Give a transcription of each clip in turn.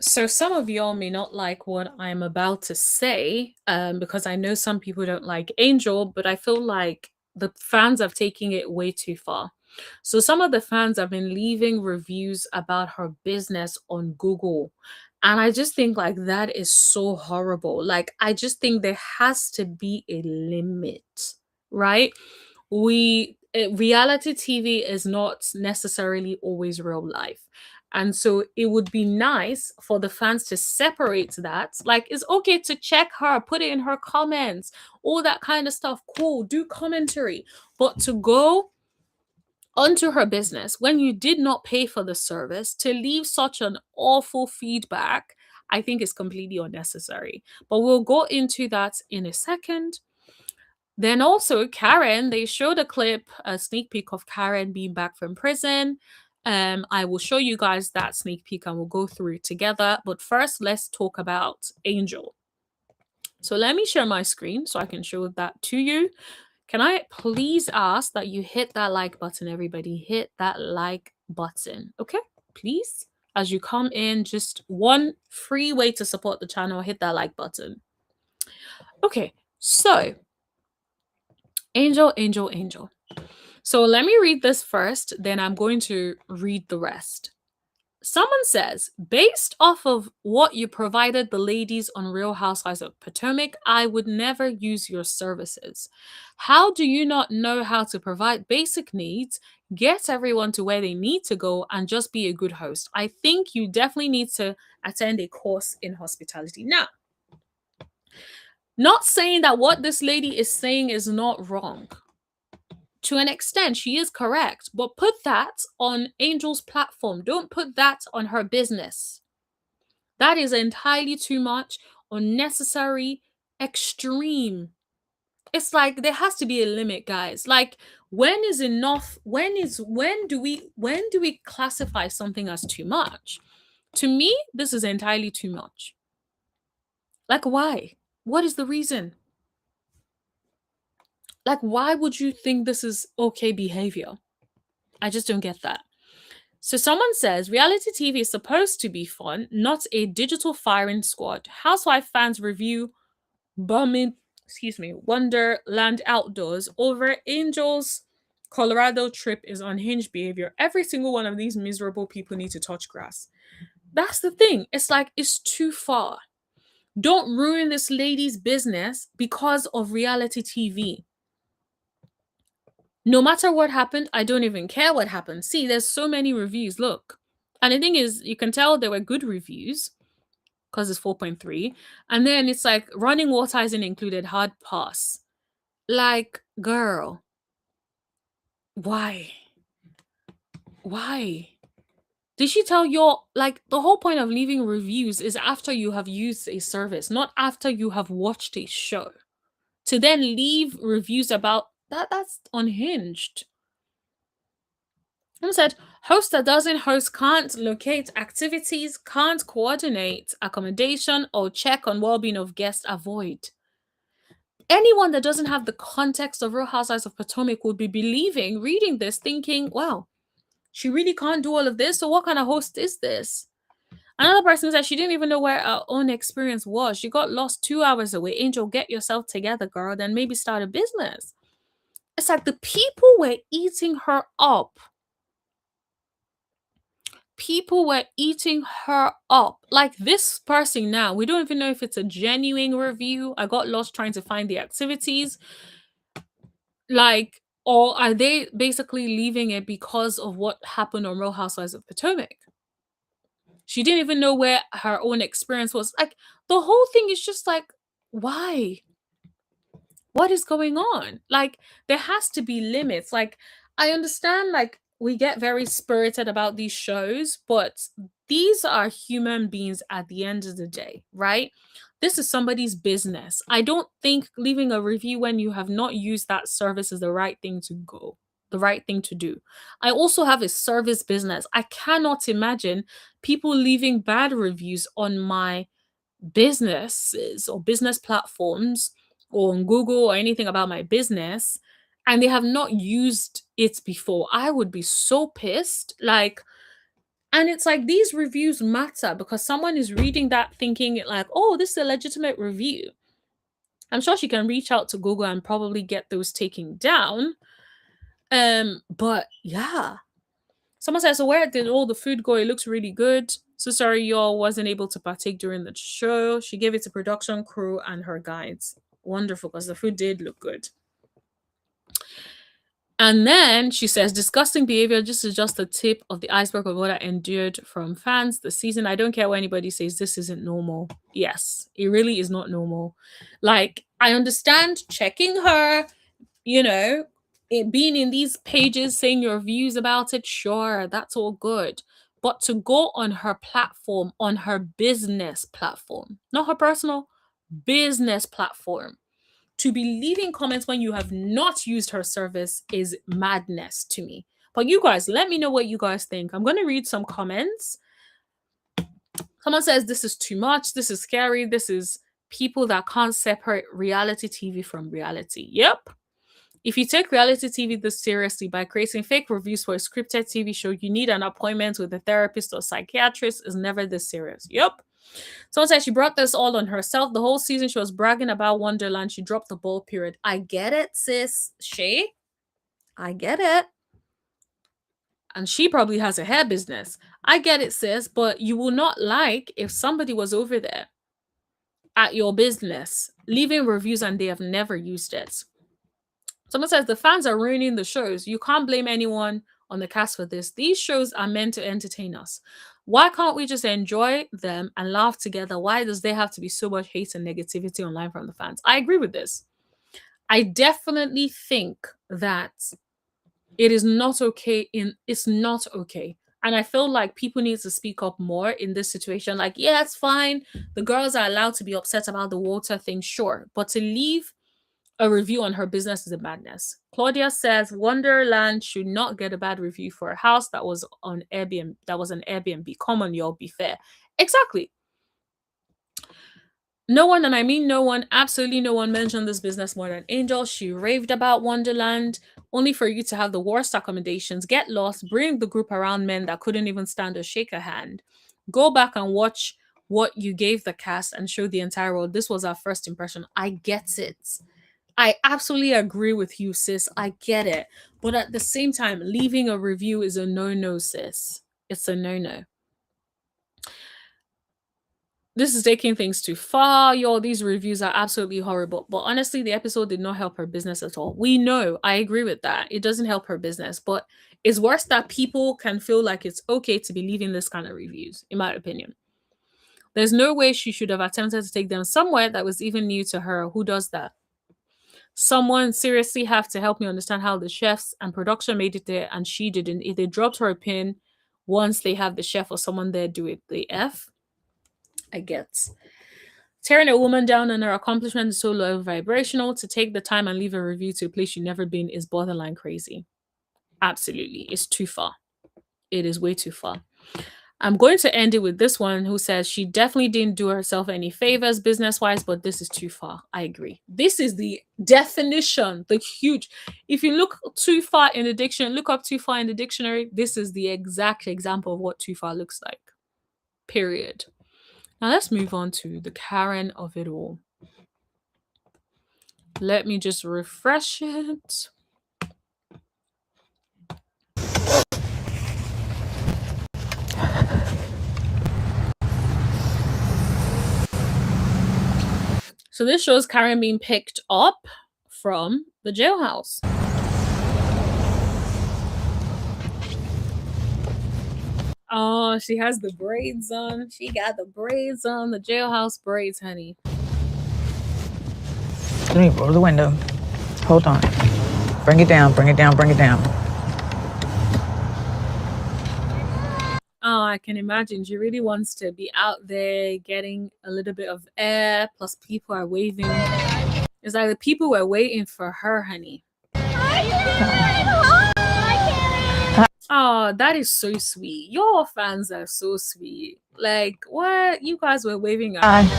So some of y'all may not like what I'm about to say, because I know some people don't like Angel, but I feel like the fans have taken it way too far. So some of the fans have been leaving reviews about her business on Google. And I just think like that is so horrible. Like I just think there has to be a limit, right? Reality TV is not necessarily always real life. And so it would be nice for the fans to separate that. Like, it's okay to check her, put it in her comments, all that kind of stuff. Cool, do commentary. But to go onto her business when you did not pay for the service, to leave such an awful feedback, I think is completely unnecessary. But we'll go into that in a second. Then also Karen, they showed a clip, a sneak peek of Karen being back from prison. I will show you guys that sneak peek and we'll go through it together. But first, let's talk about Angel. So let me share my screen so I can show that to you. Can I please ask that you hit that like button, everybody? Hit that like button, okay? Please. As you come in, just one free way to support the channel, hit that like button. Okay, so Angel, Angel, Angel. So let me read this first, then I'm going to read the rest. Someone says, based off of what you provided the ladies on Real Housewives of Potomac, I would never use your services. How do you not know how to provide basic needs, get everyone to where they need to go, and just be a good host? I think you definitely need to attend a course in hospitality. Now, not saying that what this lady is saying is not wrong. To an extent, she is correct, but put that on Angel's platform. Don't put that on her business. That is entirely too much, unnecessary, extreme. It's like there has to be a limit, guys. Like, when is enough? When do we classify something as too much? To me, this is entirely too much. Like, why? What is the reason? Like, why would you think this is okay behavior? I just don't get that. So someone says reality TV is supposed to be fun, not a digital firing squad. Housewife fans review bumming, Wonderland Outdoors over Angel's Colorado trip is unhinged behavior. Every single one of these miserable people need to touch grass. That's the thing. It's like it's too far. Don't ruin this lady's business because of reality TV. No matter what happened, I don't even care what happened. See, there's so many reviews. Look. And the thing is, you can tell there were good reviews because it's 4.3. And then it's like running water isn't included, hard pass. Like, girl, why? Why? Did she tell your, like, the whole point of leaving reviews is after you have used a service, not after you have watched a show. To then leave reviews about that, that's unhinged. And said, host that doesn't host can't locate activities, can't coordinate accommodation or check on well-being of guests, avoid. Anyone that doesn't have the context of Real Housewives of Potomac would be believing, reading this, thinking, wow, she really can't do all of this. So what kind of host is this? Another person said she didn't even know where her own experience was. She got lost 2 hours away. Angel, get yourself together, girl. Then maybe start a business. It's like the people were eating her up. People were eating her up. Like this person now, we don't even know if it's a genuine review. I got lost trying to find the activities. Like, or are they basically leaving it because of what happened on Real Housewives of Potomac? She didn't even know where her own experience was. Like, the whole thing is just like, why? What is going on? Like, there has to be limits. Like, I understand, like, we get very spirited about these shows, but these are human beings at the end of the day, right? This is somebody's business. I don't think leaving a review when you have not used that service is the right thing to go, the right thing to do. I also have a service business. I cannot imagine people leaving bad reviews on my businesses or business platforms or on Google or anything about my business and they have not used it before. I would be so pissed. Like, And it's like these reviews matter because someone is reading that thinking like, oh, this is a legitimate review. I'm sure she can reach out to Google and probably get those taken down. But yeah. Someone says, so where did all the food go? It looks really good. So sorry y'all wasn't able to partake during the show. She gave it to production crew and her guides. Wonderful, because the food did look good. And then she says, disgusting behavior. This is just the tip of the iceberg of what I endured from fans this season. I don't care what anybody says. This isn't normal. Yes, it really is not normal. Like, I understand checking her, you know, it being in these pages, saying your views about it. Sure, that's all good. But to go on her platform, on her business platform, not her personal, business platform, to be leaving comments when you have not used her service is madness to me. But you guys, let me know what you guys think. I'm going to read some comments. Someone says, this is too much. This is scary. This is people that can't separate reality TV from reality. Yep. If you take reality TV this seriously by creating fake reviews for a scripted TV show, you need an appointment with a therapist or psychiatrist. Is never this serious. Yep. Someone said she brought this all on herself. The whole season she was bragging about Wonderland. She dropped the ball, period. I get it, sis. Shay. I get it. And she probably has a hair business. I get it, sis. But you will not like if somebody was over there at your business leaving reviews and they have never used it. Someone says the fans are ruining the shows. You can't blame anyone on the cast for this. These shows are meant to entertain us. Why can't we just enjoy them and laugh together? Why does there have to be so much hate and negativity online from the fans? I agree with this. I definitely think that it is not okay. It's not okay. And I feel like people need to speak up more in this situation. Like, yeah, it's fine. The girls are allowed to be upset about the water thing, sure. But to leave a review on her business is a madness. Claudia says Wonderland should not get a bad review for a house that was on Airbnb. That was an Airbnb. Come on, y'all, be fair. Exactly. No one, and I mean no one, absolutely no one mentioned this business more than Angel. She raved about Wonderland, only for you to have the worst accommodations, get lost, bring the group around men that couldn't even stand or shake a hand. Go back and watch what you gave the cast and show the entire world. This was our first impression. I get it. I absolutely agree with you, sis. I get it. But at the same time, leaving a review is a no-no, sis. It's a no-no. This is taking things too far. Yo, these reviews are absolutely horrible. But honestly, the episode did not help her business at all. We know, I agree with that. It doesn't help her business. But it's worse that people can feel like it's okay to be leaving this kind of reviews, in my opinion. There's no way she should have attempted to take them somewhere that was even new to her. Who does that? Someone seriously have to help me understand how the chefs and production made it there and she didn't. If they dropped her a pin once they have the chef or someone there do it, the F. I get. Tearing a woman down on her accomplishment is so low vibrational. To take the time and leave a review to a place you've never been is borderline crazy. Absolutely. It's too far. It is way too far. I'm going to end it with this one who says she definitely didn't do herself any favors business-wise, but this is too far. I agree. This is the definition, the huge. If you look too far in the dictionary, look up too far in the dictionary, this is the exact example of what too far looks like. Period. Now let's move on to the Karen of it all. Let me just refresh it. So this shows Karen being picked up from the jailhouse. Oh, she has the braids on. She got the braids on, the jailhouse braids, honey. Let me roll the window. Hold on. Bring it down, bring it down, bring it down. Oh, I can imagine. She really wants to be out there getting a little bit of air, plus people are waving. It's like the people were waiting for her, honey. Oh, that is so sweet. Your fans are so sweet. Like, what? You guys were waving at me.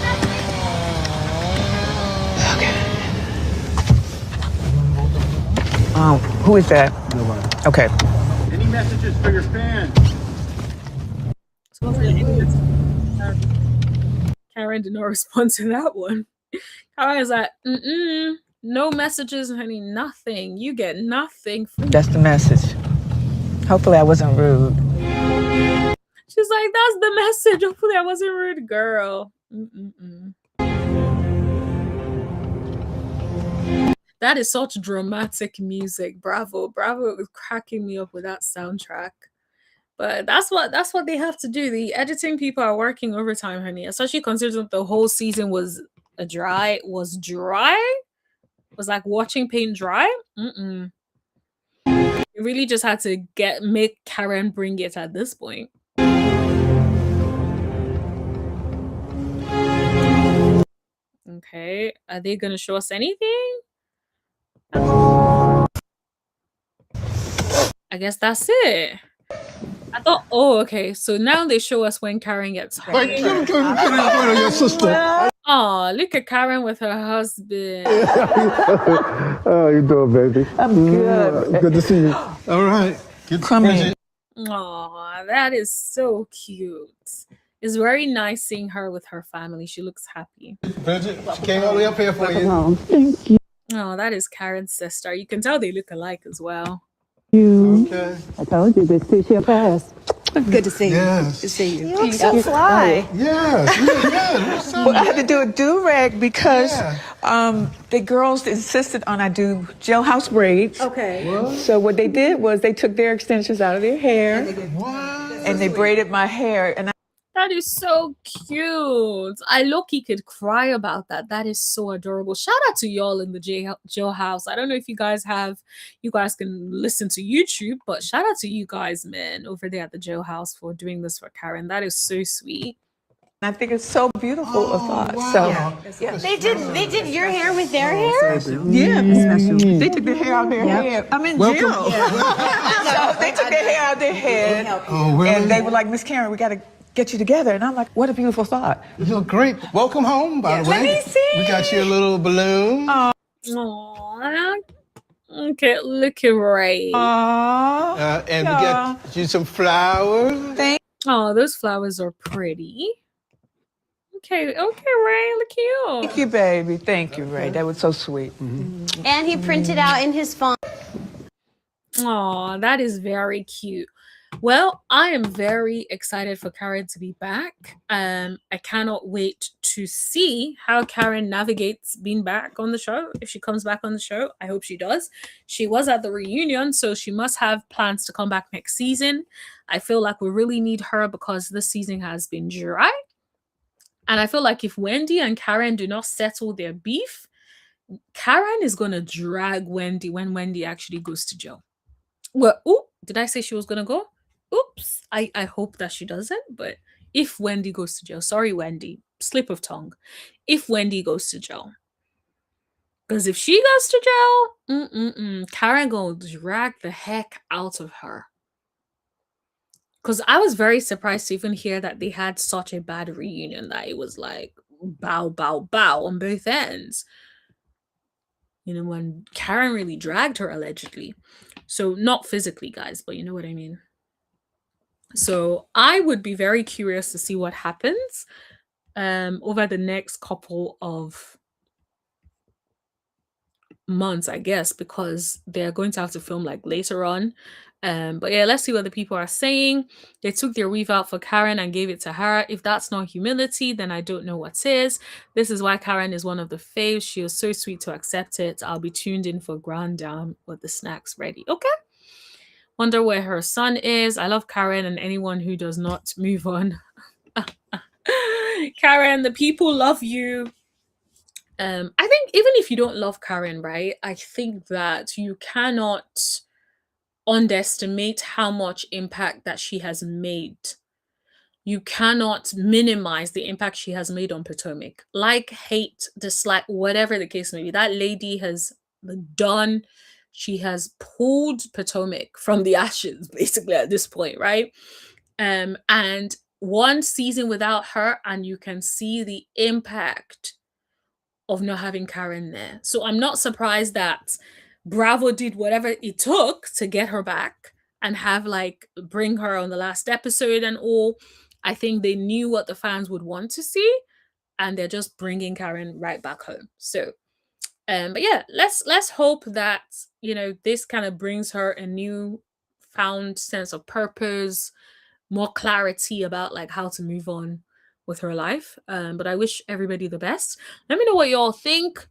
Who is that? Nobody. Okay. Any messages for your fans? Was there any message from Karen? Karen did not respond to that one. Karen is like, no messages, honey, nothing. You get nothing from That's the message. Hopefully I wasn't rude. She's like, that's the message. Hopefully I wasn't rude, girl. That is such dramatic music. Bravo. Bravo was cracking me up with that soundtrack. But that's what they have to do. The editing people are working overtime, honey. Especially considering the whole season was dry. Was like watching paint dry. You really just had to make Karen bring it at this point. Okay, are they gonna show us anything? I guess that's it. I thought, oh, okay. So now they show us when Karen gets home. Like, your sister. Oh, look at Karen with her husband. How you doing, baby? I'm good. Good to see you. All right. Come in. Oh, that is so cute. It's very nice seeing her with her family. She looks happy. Bridget, she came all the way up here for you. Thank you. Oh, that is Karen's sister. You can tell they look alike as well. Okay. I told you this is your past. Good to see you. Yes. Good to see you. You look so fly. Yes. Well, I had to do a do-rag because the girls insisted on I do jailhouse braids. Okay. So what they did was they took their extensions out of their hair What? and they braided my hair. And That is so cute. I low-key could cry about that. That is so adorable. Shout out to y'all in the jailhouse. I don't know if you guys can listen to YouTube, but shout out to you guys, man, over there at the jailhouse for doing this for Karen. That is so sweet. I think it's so beautiful a thought. Wow. So They did your hair with their hair? yeah, they took their hair out of their head. I'm in jail. So they took their hair out of their head. Oh, really? And they were like, Miss Karen, we got to get you together. And I'm like, what a beautiful thought. You look great. Welcome home, by the way. Let me see. We got you a little balloon. Aww. Okay, look at Ray. Aww. And we got you some flowers. Oh, those flowers are pretty. Okay, Ray, look cute. Thank you, baby. Thank you, Ray. That was so sweet. And he printed out in his phone. Oh, that is very cute. Well, I am very excited for Karen to be back. I cannot wait to see how Karen navigates being back on the show. If she comes back on the show, I hope she does. She was at the reunion, so she must have plans to come back next season. I feel like we really need her because this season has been dry. And I feel like if Wendy and Karen do not settle their beef, Karen is going to drag Wendy when Wendy actually goes to jail. Well, did I say she was going to go? Oops. I hope that she doesn't. But if Wendy goes to jail, sorry, Wendy, slip of tongue. If Wendy goes to jail. Because if she goes to jail, Karen going to drag the heck out of her. Because I was very surprised to even hear that they had such a bad reunion that it was like bow, bow, bow on both ends. You know, when Karen really dragged her allegedly. So not physically, guys, but you know what I mean. So I would be very curious to see what happens over the next couple of months, I guess, because they're going to have to film like later on. But yeah, let's see what the people are saying. They took their weave out for Karen and gave it to her. If that's not humility, then I don't know what is. This is why Karen is one of the faves. She was so sweet to accept it. I'll be tuned in for Grand Dame with the snacks ready. Okay. Wonder where her son is. I love Karen and anyone who does not move on. Karen, the people love you. I think even if you don't love Karen, right? I think that you cannot underestimate how much impact that she has made. You cannot minimize the impact she has made on Potomac. Like, hate, dislike, whatever the case may be. That lady has done, she has pulled Potomac from the ashes, basically, at this point, right? And one season without her, and you can see the impact of not having Karen there. So I'm not surprised that Bravo did whatever it took to get her back and have bring her on the last episode and all. I think they knew what the fans would want to see, and they're just bringing Karen right back home. So, but yeah, let's hope that, you know, this kind of brings her a new found sense of purpose, more clarity about like how to move on with her life. But I wish everybody the best. Let me know what you all think.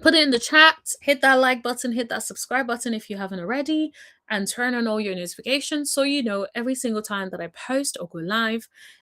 Put it in the chat, hit that like button, hit that subscribe button if you haven't already, and turn on all your notifications so you know every single time that I post or go live.